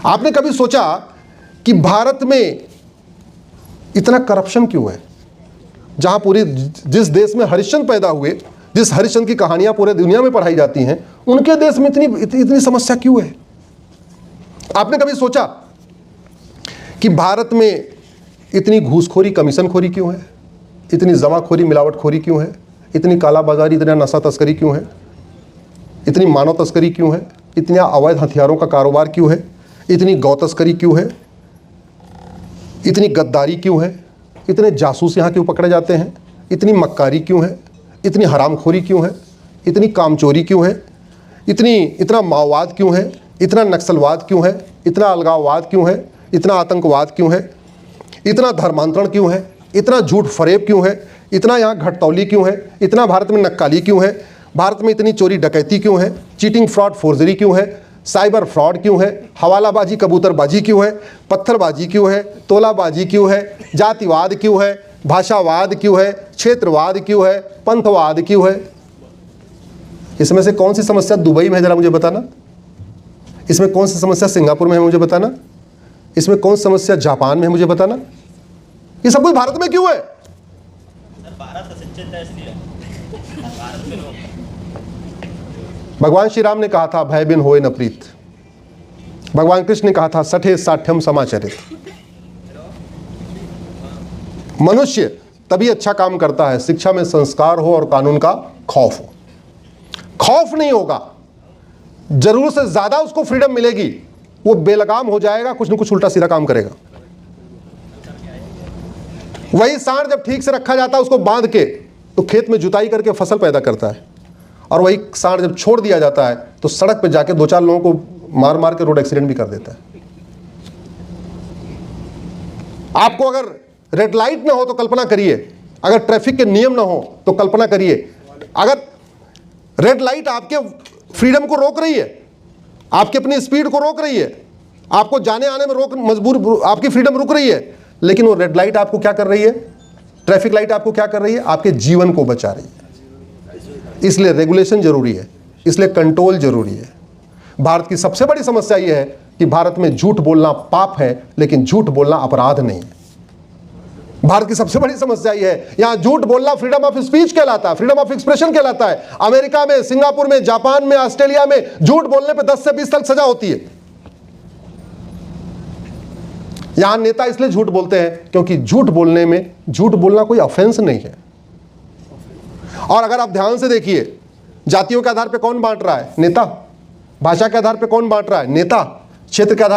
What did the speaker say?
आपने कभी सोचा कि भारत में इतना करप्शन क्यों है? जहां जिस देश में हरिश्चंद्र पैदा हुए, जिस हरिश्चंद्र की कहानियां पूरे दुनिया में पढ़ाई जाती हैं, उनके देश में इतनी समस्या क्यों है? आपने कभी सोचा कि भारत में इतनी घूसखोरी, कमीशनखोरी क्यों है? इतनी जमाखोरी, मिलावटखोरी क्यों है? इतनी कालाबाजारी, इतना नशा तस्करी क्यों है? इतनी मानव तस्करी क्यों है? इतने अवैध हथियारों का कारोबार क्यों है? इतनी गौ तस्करी क्यों है? इतनी गद्दारी क्यों है? इतने जासूस यहाँ क्यों पकड़े जाते हैं? इतनी मक्कारी क्यों है? इतनी हरामखोरी क्यों है? इतनी कामचोरी क्यों है? इतना माओवाद क्यों है? इतना नक्सलवाद क्यों है? इतना अलगाववाद क्यों है? इतना आतंकवाद क्यों है? इतना धर्मांतरण क्यों है? इतना झूठ फरेब क्यों है? इतना यहाँ घटतौली क्यों है? इतना भारत में नक्काली क्यों है? भारत में इतनी चोरी डकैती क्यों है? चीटिंग, फ्रॉड, फोर्जरी क्यों है? साइबर फ्रॉड क्यों है? हवालाबाजी, कबूतरबाजी क्यों है? पत्थरबाजी क्यों है? तोलाबाजी क्यों है? जातिवाद क्यों है? भाषावाद क्यों है? क्षेत्रवाद क्यों है? पंथवाद क्यों है? इसमें से कौन सी समस्या दुबई में है, जरा मुझे बताना। इसमें कौन सी समस्या सिंगापुर में है, मुझे बताना। इसमें कौन सी समस्या जापान में है, मुझे बताना। ये सब कुछ भारत में क्यों है? भगवान श्री राम ने कहा था, भय बिन होए न प्रीत। भगवान कृष्ण ने कहा था, सठे साठ्यम समाचरित। मनुष्य तभी अच्छा काम करता है, शिक्षा में संस्कार हो और कानून का खौफ हो। खौफ नहीं होगा, जरूर से ज्यादा उसको फ्रीडम मिलेगी, वो बेलगाम हो जाएगा, कुछ न कुछ उल्टा सीधा काम करेगा। वही सांड जब ठीक से रखा जाता है उसको बांध के, तो खेत में जुताई करके फसल पैदा करता है, और वही सांड जब छोड़ दिया जाता है तो सड़क पे जाके 2-4 लोगों को मार मार के रोड एक्सीडेंट भी कर देता है। आपको अगर रेड लाइट ना हो तो कल्पना करिए, अगर ट्रैफिक के नियम ना हो तो कल्पना करिए, अगर रेड लाइट आपके फ्रीडम को रोक रही है, आपकी अपनी स्पीड को रोक रही है, आपको जाने आने में आपकी फ्रीडम रुक रही है, लेकिन वो रेड लाइट आपको क्या कर रही है? ट्रैफिक लाइट आपको क्या कर रही है? आपके जीवन को बचा रही है। इसलिए रेगुलेशन जरूरी है, इसलिए कंट्रोल जरूरी है। भारत की सबसे बड़ी समस्या यह है कि भारत में झूठ बोलना पाप है, लेकिन झूठ बोलना अपराध नहीं है। भारत की सबसे बड़ी समस्या यह है, यहां झूठ बोलना फ्रीडम ऑफ स्पीच कहलाता है, फ्रीडम ऑफ एक्सप्रेशन कहलाता है। अमेरिका में, सिंगापुर में, जापान में, ऑस्ट्रेलिया में झूठ बोलने पे 10 से 20 साल सजा होती है। यहां नेता इसलिए झूठ बोलते हैं क्योंकि झूठ बोलना कोई ऑफेंस नहीं है। और अगर आप ध्यान से देखिए, जातियों के आधार पर कौन बांट रहा है? नेता। भाषा के आधार पर कौन बांट रहा है? नेता। क्षेत्र के आधार